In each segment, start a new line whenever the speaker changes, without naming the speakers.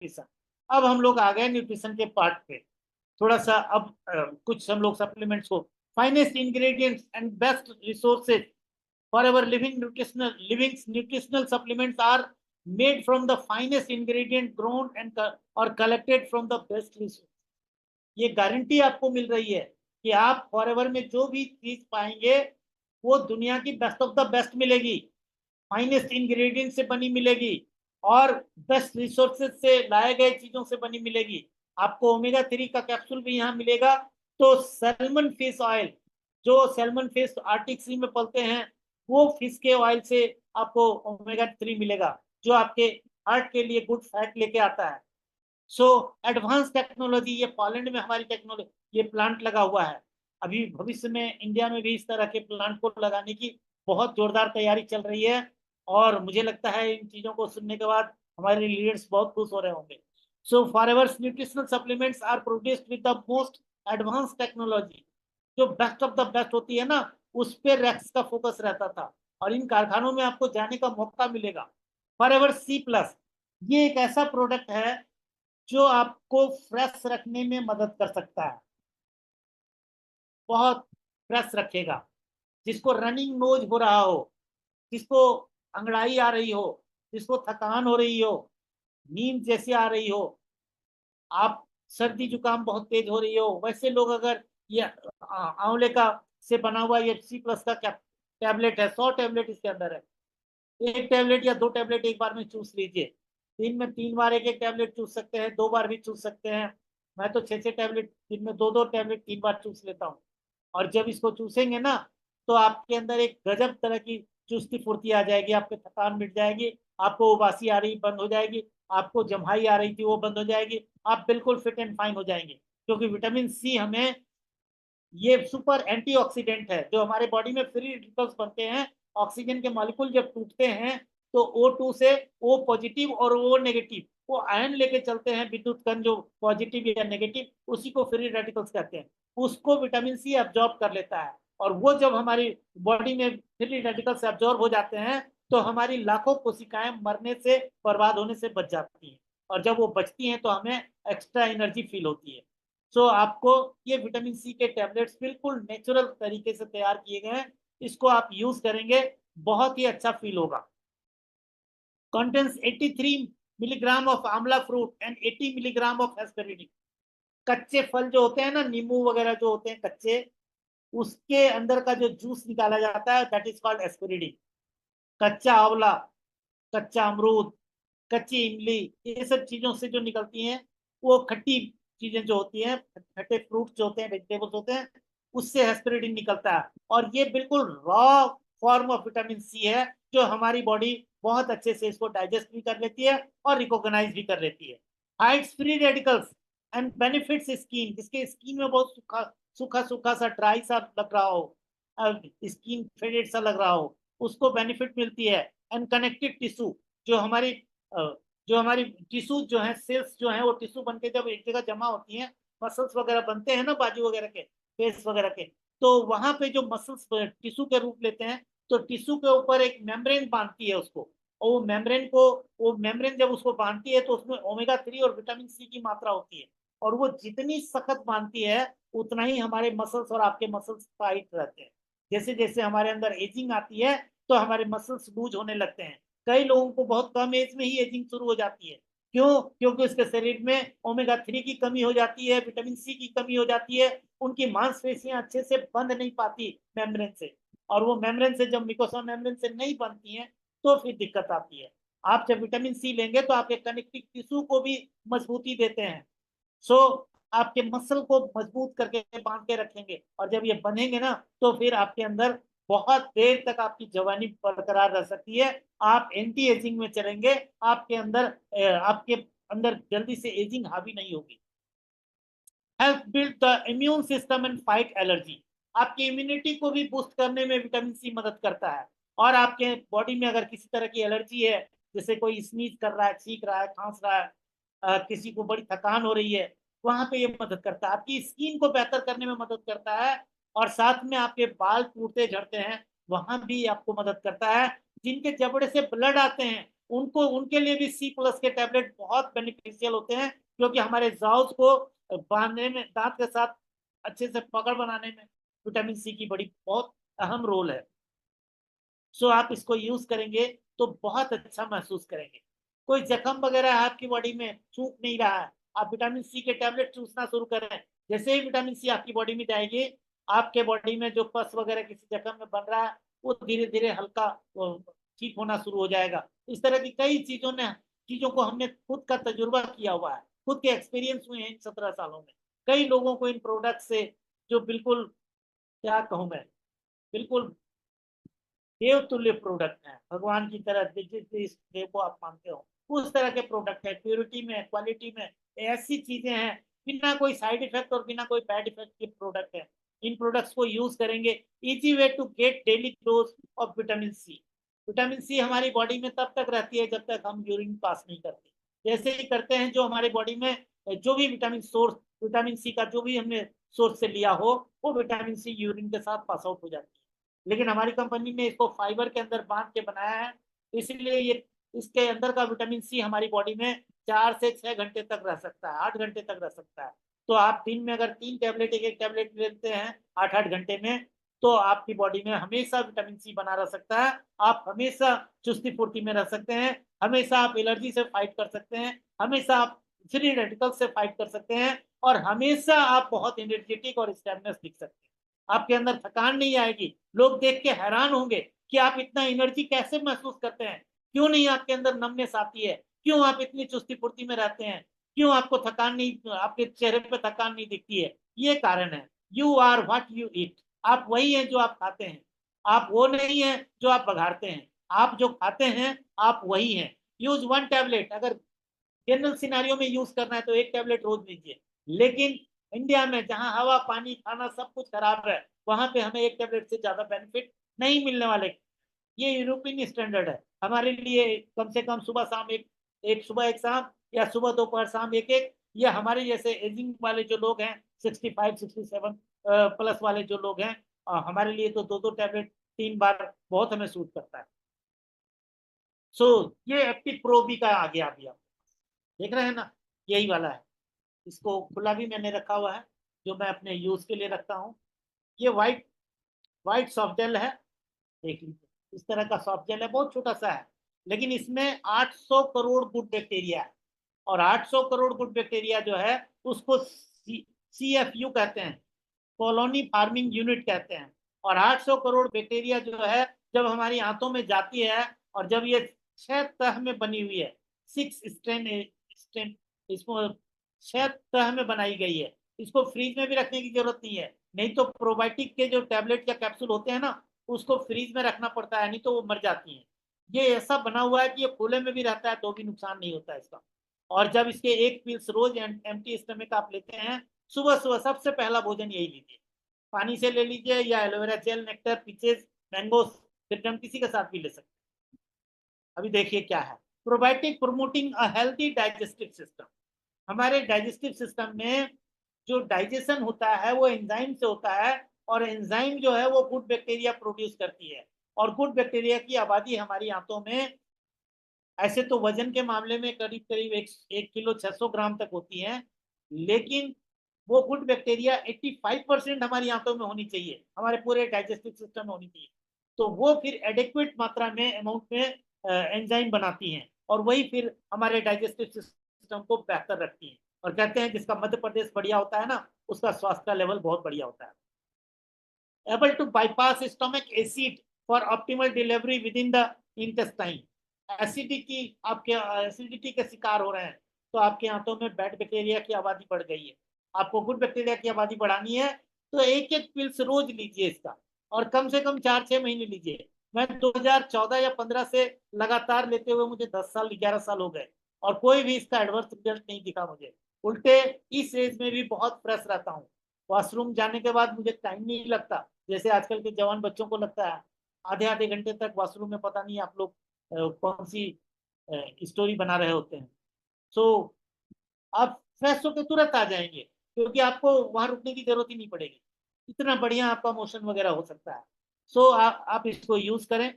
Nutrition. अब हम लोग आ गए न्यूट्रिशन के पार्ट पे थोड़ा सा। अब कुछ हम लोग सप्लीमेंट्स को, finest ingredients and best resources forever living nutritional supplements are made from the finest ingredient grown and और collected from the best resource. ये गारंटी आपको मिल रही है कि आप फॉरएवर में जो भी चीज पाएंगे वो दुनिया की बेस्ट ऑफ द बेस्ट मिलेगी, फाइनेस्ट इंग्रेडिएंट से बनी मिलेगी और बेस्ट रिसोर्सेज से लाए गए चीजों से बनी मिलेगी। आपको ओमेगा 3 का कैप्सूल भी यहाँ मिलेगा। तो सैल्मन फिश ऑयल, जो सैल्मन फिश आर्टिक सी में पलते हैं, वो फिश के ऑयल से आपको ओमेगा 3 मिलेगा, जो आपके हार्ट के लिए गुड फैट लेके आता है। सो एडवांस टेक्नोलॉजी, ये पोलैंड में हमारी टेक्नोलॉजी, ये प्लांट लगा हुआ है। अभी भविष्य में इंडिया में भी इस तरह के प्लांट को लगाने की बहुत जोरदार तैयारी चल रही है। और मुझे लगता है इन चीजों को सुनने के बाद हमारे लीडर्स बहुत खुश हो रहे होंगे। So forever nutritional supplements are produced with the most advance technology. जो बेस्ट ऑफ द बेस्ट होती है ना, उस पर रैक्स का फोकस रहता था, और इन कारखानों में आपको जाने का मौका मिलेगा। फॉरएवर सी प्लस, ये एक ऐसा प्रोडक्ट है जो आपको फ्रेश रखने में मदद कर सकता है, बहुत फ्रेश रखेगा। जिसको रनिंग नोज हो रहा हो, जिसको अंगड़ाई आ रही हो, जिसको थकान हो रही हो, नींद जैसी आ रही हो, आप सर्दी जुकाम बहुत तेज हो रही हो, वैसे लोग अगर ये आंवले का से बना हुआ ये सी प्लस का टैबलेट है, 100 टैबलेट इसके अंदर है। एक टैबलेट या 2 टैबलेट एक बार में चूस लीजिए। दिन में 3 बार एक एक टैबलेट चूस सकते हैं, 2 बार भी चूस सकते हैं। मैं तो 6 6 टैबलेट दिन में 2 2 टैबलेट 3 बार चूस लेता हूँ। और जब इसको चूसेंगे ना, तो आपके अंदर एक गजब तरह की चुस्ती फुर्ती आ जाएगी, आपकी थकान मिट जाएगी, आपको उबासी आ रही बंद हो जाएगी, आपको जम्हाई आ रही थी वो बंद हो जाएगी, आप बिल्कुल फिट एंड फाइन हो जाएंगे। क्योंकि विटामिन सी हमें, ये सुपर एंटीऑक्सीडेंट है, जो हमारे बॉडी में फ्री रेडिकल्स बनते हैं। ऑक्सीजन के मॉलिक्यूल जब टूटते हैं तो O2 से O पॉजिटिव और O नेगेटिव, वो आयन लेके चलते हैं, विद्युत कण जो पॉजिटिव या नेगेटिव, उसी को फ्री रेडिकल्स कहते हैं। उसको विटामिन सी एब्जॉर्ब कर लेता है, और वो जब हमारी बॉडी में फ्री रेडिकल्स एब्जॉर्ब हो जाते हैं तो हमारी लाखों कोशिकाएं मरने से, बर्बाद होने से बच जाती हैं। और जब वो बचती हैं तो हमें एक्स्ट्रा एनर्जी फील होती है। सो आपको ये विटामिन सी के टैबलेट्स बिल्कुल नेचुरल तरीके से तैयार किए गए हैं, इसको आप यूज करेंगे, बहुत ही अच्छा फील होगा। कंटेंस 83 मिलीग्राम ऑफ आंवला फ्रूट एंड 80 मिलीग्राम ऑफ एस्पेरिडिन। कच्चे फल जो होते हैं ना, नींबू वगैरह जो होते हैं कच्चे, उसके अंदर का जो जूस निकाला जाता है, दैट इज कॉल्ड एस्पेरिडिन। कच्चा आंवला, कच्चा अमरूद, कच्ची इमली, ये सब चीजों से जो निकलती हैं, वो खट्टी चीजें जो होती हैं, खट्टे फ्रूट्स जो होते हैं, वेजिटेबल्स होते हैं, उससे हेस्पेरिडिन निकलता है। और ये बिल्कुल raw form of vitamin C है, जो हमारी बॉडी बहुत अच्छे से इसको डाइजेस्ट भी कर लेती है और रिकॉग्नाइज भी कर लेती है। Heights free radicals and benefits skin, जिसके स्किन में बहुत सूखा सूखा सूखा सा ड्राई सा लग रहा हो, स्किन फेडेड सा लग रहा हो, उसको बेनिफिट मिलती है। एंड कनेक्टिव टिश्यू, जो हमारी जो हमारी टिश्यू जो है, सेल्स जो है, वो टिश्यू बन के जब एक जगह जमा होती हैं, मसल्स वगैरह बनते हैं ना बाजू वगैरह के, फेस वगैरह के, तो वहां पे जो मसल्स टिश्यू के रूप लेते हैं, तो टिश्यू के ऊपर एक मेम्ब्रेन बांधती है उसको। और वो मेम्ब्रेन जब उसको बांधती है तो उसमें ओमेगा 3 और विटामिन सी की मात्रा होती है। और वो जितनी सख्त बांधती है, उतना ही हमारे मसल्स और आपके मसल्स टाइट रहते हैं। जैसे जैसे हमारे अंदर एजिंग आती है, तो हमारे मसल्स लूज होने लगते हैं। कई लोगों को बहुत कम एज में ही एजिंग शुरू हो जाती है। क्यों? क्योंकि उसके शरीर में ओमेगा 3 की कमी हो जाती है, विटामिन सी की कमी हो जाती है, उनकी मांसपेशियां अच्छे से बंध नहीं पाती मेम्ब्रेन से। और वो मेम्ब्रेन से जब मिकोसा मेम्ब्रेन से नहीं बनती हैं, तो फिर दिक्कत आती है। आप जब विटामिन सी लेंगे तो आपके कनेक्टिव टिश्यू को भी मजबूती देते हैं। सो आपके मसल को मजबूत करके बांध के रखेंगे, और जब ये बनेंगे ना, तो फिर आपके अंदर बहुत देर तक आपकी जवानी बरकरार रह सकती है। आप एंटी एजिंग में चलेंगे, आपके अंदर जल्दी से एजिंग हावी नहीं होगी। Help build the immune system and fight allergy, आपकी इम्यूनिटी को भी बूस्ट करने में विटामिन सी मदद करता है। और आपके बॉडी में अगर किसी तरह की एलर्जी है, जैसे कोई स्नीज कर रहा है, छींक रहा है, खांस रहा है, किसी को बड़ी थकान हो रही है, वहां पे ये मदद करता है, आपकी स्किन को बेहतर करने में मदद करता है। और साथ में आपके बाल टूटते झड़ते हैं, वहां भी आपको मदद करता है। जिनके जबड़े से ब्लड आते हैं, उनको उनके लिए भी C+ के टैबलेट बहुत बेनिफिशियल होते हैं, क्योंकि हमारे जाव्स को बांधने में, दांत के साथ अच्छे से पकड़ बनाने में विटामिन सी की बड़ी बहुत अहम रोल है। सो आप इसको यूज करेंगे तो बहुत अच्छा महसूस करेंगे। कोई जख्म वगैरह है आपकी बॉडी में, सूख नहीं रहा है, आप विटामिन सी के टैबलेट चूसना शुरू करें। जैसे ही विटामिन सी आपकी बॉडी में जाएगी, आपके बॉडी में जो पस वगैरह किसी जख्म में बन रहा है वो धीरे धीरे हल्का ठीक होना शुरू हो जाएगा। इस तरह की कई चीजों को हमने खुद का तजुर्बा किया हुआ है, खुद के एक्सपीरियंस हुए हैं इन 17 सालों में। कई लोगों को इन प्रोडक्ट से, जो बिल्कुल, क्या कहूँ मैं, बिल्कुल देवतुल्य प्रोडक्ट है, भगवान की तरह, जिस देव को आप मानते हो उस तरह के प्रोडक्ट है, प्योरिटी में, क्वालिटी में, ऐसी चीजें हैं, बिना कोई साइड इफेक्ट और बिना कोई बैड इफेक्ट के प्रोडक्ट है। इन प्रोडक्ट्स को यूज करेंगे, easy way to get daily dose of vitamin C. Vitamin C हमारी बॉडी में तब तक रहती है जब तक हम यूरिन पास नहीं करते। जैसे ही करते हैं, जो हमारी बॉडी में जो भी विटामिन सी का जो भी हमने सोर्स से लिया हो, वो विटामिन सी यूरिन के साथ पास आउट हो जाती है। लेकिन हमारी कंपनी ने इसको फाइबर के अंदर बांध के बनाया है, इसलिए ये, इसके अंदर का विटामिन सी हमारी बॉडी में 4 से 6 घंटे तक रह सकता है, 8 घंटे तक रह सकता है। तो आप दिन में अगर 3 टैबलेट, एक एक टैबलेट लेते हैं 8 8 घंटे में, तो आपकी बॉडी में हमेशा विटामिन सी बना रह सकता है। आप हमेशा चुस्ती फुर्ती में रह सकते हैं, हमेशा आप एलर्जी से फाइट कर सकते हैं, हमेशा आप फ्री रेडिकल से फाइट कर सकते हैं, और हमेशा आप बहुत एनर्जेटिक और स्टेमिनस दिख सकते हैं। आपके अंदर थकान नहीं आएगी, लोग देख के हैरान होंगे कि आप इतना एनर्जी कैसे महसूस करते हैं, क्यों नहीं आपके अंदर नमनेस आती है, क्यों आप इतनी चुस्ती फुर्ती में रहते हैं, क्यों आपको थकान नहीं, आपके चेहरे पे थकान नहीं दिखती है। ये कारण है, you are what you eat. आप वही हैं जो आप खाते हैं, आप वो नहीं है जो आप बघाड़ते हैं। आप जो खाते हैं आप वही हैं। यूज 1 टैबलेट, अगर जनरल सिनारियों में यूज करना है तो 1 टैबलेट रोज लीजिए। लेकिन इंडिया में जहां हवा, पानी, खाना सब कुछ खराब है, वहां पे हमें 1 टैबलेट से ज्यादा बेनिफिट नहीं मिलने वाले। ये यूरोपियन स्टैंडर्ड है हमारे लिए। कम से कम सुबह शाम एक सुबह एक शाम, या सुबह दोपहर शाम एक एक। ये हमारे जैसे एजिंग वाले जो लोग हैं, 65 67 प्लस वाले जो लोग हैं, हमारे लिए तो 2 2 टैबलेट 3 बार बहुत हमें सूट करता है। सो ये एक्टिव प्रो भी का आ गया अभी, आप देख रहे हैं ना, यही वाला है। इसको खुला भी मैंने रखा हुआ है, जो मैं अपने यूज के लिए रखता हूँ। ये वाइट वाइट सॉफ्ट जेल है, देख लीजिए, इस तरह का सॉफ्ट जेल है, बहुत छोटा सा है, लेकिन इसमें 800 करोड़ गुड बैक्टीरिया है। और 800 करोड़ गुड बैक्टीरिया जो है उसको CFU कहते हैं, कॉलोनी फार्मिंग यूनिट कहते हैं। और 800 करोड़ बैक्टीरिया जो है, जब हमारी आंतों में जाती है, और जब ये 6 तह में बनी हुई है, 6 स्टेन, इसको 6 तह में बनाई गई है, इसको फ्रीज में भी रखने की जरूरत नहीं है। नहीं तो प्रोबायोटिक के जो टैबलेट या कैप्सूल होते हैं ना, उसको फ्रीज में रखना पड़ता है, नहीं तो वो मर जाती हैं। ये ऐसा बना हुआ है कि ये खुले में भी रहता है तो भी नुकसान नहीं होता है इसका। और जब इसके एक पिल्स रोज एम्प्टी स्टमक आप लेते हैं, सुबह सुबह सबसे पहला भोजन यही लीजिए। पानी से ले लीजिए, या aloe vera gel, nectar, peaches, mango, citrus, किसी के साथ भी ले सकते हैं। अभी देखिए क्या है, प्रोबायोटिक प्रोमोटिंग अ हेल्थी डाइजेस्टिव सिस्टम। हमारे डाइजेस्टिव सिस्टम में जो डाइजेशन होता है वो एंजाइम से होता है, और एंजाइम जो है वो गुड बैक्टीरिया प्रोड्यूस करती है। और गुड बैक्टीरिया की आबादी हमारी आंतों में, ऐसे तो वजन के मामले में करीब करीब 1 किलो 600 ग्राम तक होती है, लेकिन वो गुड बैक्टीरिया 85% हमारी आंतों में होनी चाहिए, हमारे पूरे डाइजेस्टिव सिस्टम में होनी चाहिए। तो वो फिर एडिक्वेट मात्रा में, अमाउंट में एंजाइम बनाती हैं, और वही फिर हमारे डाइजेस्टिव सिस्टम को बेहतर रखती हैं। और कहते हैं जिसका मध्य प्रदेश बढ़िया होता है ना, उसका स्वास्थ्य का लेवल बहुत बढ़िया होता है। Able to bypass stomach acid for optimal delivery within the intestine. Acidity, आपके एसिडिटी के शिकार हो रहे हैं, तो आपके आंतों में बैड बैक्टीरिया की आबादी बढ़ गई है, आपको गुड बैक्टीरिया की आबादी बढ़ानी है, तो एक एक पिल्स रोज लीजिए इसका, और कम से कम 4 6 महीने लीजिए। मैं 2014 या 15 से लगातार लेते हुए मुझे 10 साल 11 साल हो गए, और कोई भी इसका एडवर्स रिजल्ट नहीं दिखा मुझे। उल्टे इस एज में भी बहुत फ्रेश रहता हूँ। वॉशरूम जाने के बाद मुझे टाइम नहीं लगता, जैसे आजकल के जवान बच्चों को लगता है। आधे आधे घंटे तक वॉशरूम में पता नहीं आप लोग कौन सी स्टोरी बना रहे होते हैं। सो आप फ्रेश होकर तुरंत आ जाएंगे, क्योंकि आपको वहां रुकने की जरूरत ही नहीं पड़ेगी, इतना बढ़िया आपका मोशन वगैरह हो सकता है। सो आप इसको यूज करें।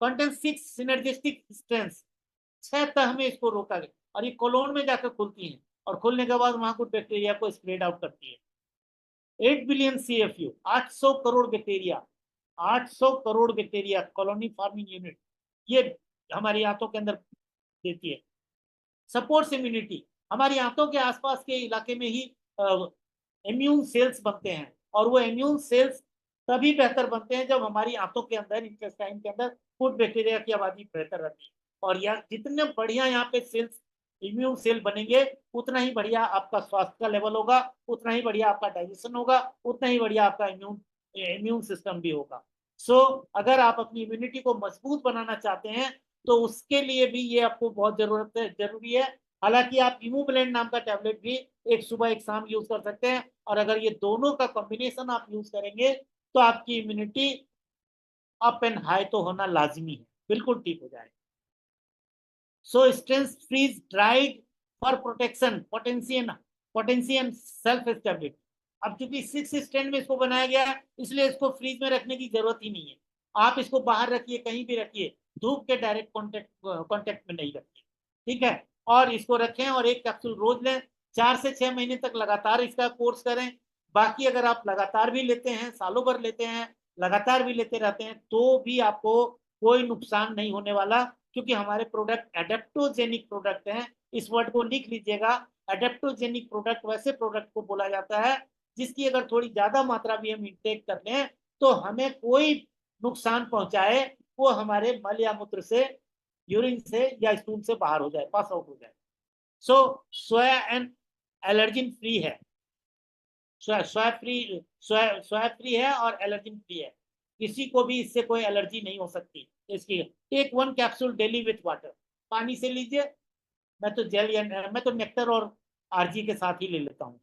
Content 6 synergistic strength. 6 तह में इसको रोका गया और ये कोलोन में जाकर खुलती हैं और खुलने के बाद वहां कुछ बैक्टीरिया को स्प्रेड आउट करती है। 8 billion CFU, 800 crore bacteria, 800 crore bacteria colony farming unit ये हमारी आंतों के अंदर देती है। सपोर्ट्स इम्यूनिटी, हमारी आंतों के आसपास के इलाके में ही इम्यून सेल्स बनते हैं और वो इम्यून सेल्स तभी बेहतर बनते हैं जब हमारी आंतों के अंदर, इंटेस्टाइन के अंदर फूड बैक्टीरिया की आबादी बेहतर रहती है। और यह जितने बढ़िया यहाँ पे सेल्स, इम्यून सेल बनेंगे, उतना ही बढ़िया आपका स्वास्थ्य का लेवल होगा, उतना ही बढ़िया आपका डाइजेशन होगा, उतना ही बढ़िया आपका इम्यून सिस्टम भी होगा। सो अगर आप अपनी इम्यूनिटी को मजबूत बनाना चाहते हैं तो उसके लिए भी ये आपको बहुत जरूरी है। हालांकि आप इमूब्लेंट नाम का टैबलेट भी एक सुबह एक शाम यूज कर सकते हैं और अगर ये दोनों का कॉम्बिनेशन आप यूज करेंगे तो आपकी इम्यूनिटी अप एंड हाई तो होना लाजमी है, बिल्कुल ठीक हो जाएगा। So strength freeze dried for protection, potential self stability. अब क्योंकि 6 स्टैंड में इसको बनाया गया है इसलिए इसको फ्रीज में रखने की जरूरत ही नहीं है। आप इसको बाहर रखिए, कहीं भी रखिए, धूप के डायरेक्ट कॉन्टेक्ट में नहीं रखिए, ठीक है। और इसको रखें और एक कैप्सूल रोज लें, 4 से 6 महीने तक लगातार इसका कोर्स करें। बाकी अगर आप लगातार भी लेते हैं, सालों भर लेते हैं, लगातार भी लेते रहते हैं तो भी आपको कोई नुकसान नहीं होने वाला, क्योंकि हमारे प्रोडक्ट एडेप्टोजेनिक प्रोडक्ट हैं। इस वर्ड को लिख लीजिएगा, एडेप्टोजेनिक प्रोडक्ट वैसे प्रोडक्ट को बोला जाता है जिसकी अगर थोड़ी ज्यादा मात्रा भी हम इंटेक कर लें तो हमें कोई नुकसान पहुंचाए वो हमारे मल या मूत्र से, यूरिन से या स्टूल से बाहर हो जाए, पास आउट हो जाए। सो सोया एंड एलर्जिन फ्री है, सोया फ्री है और एलर्जिन फ्री है, किसी को भी इससे कोई एलर्जी नहीं हो सकती। इसकी take 1 capsule daily with water, पानी से लीजिए। मैं तो जेल या मैं तो नेक्टर और आरजी के साथ ही ले लेता हूँ।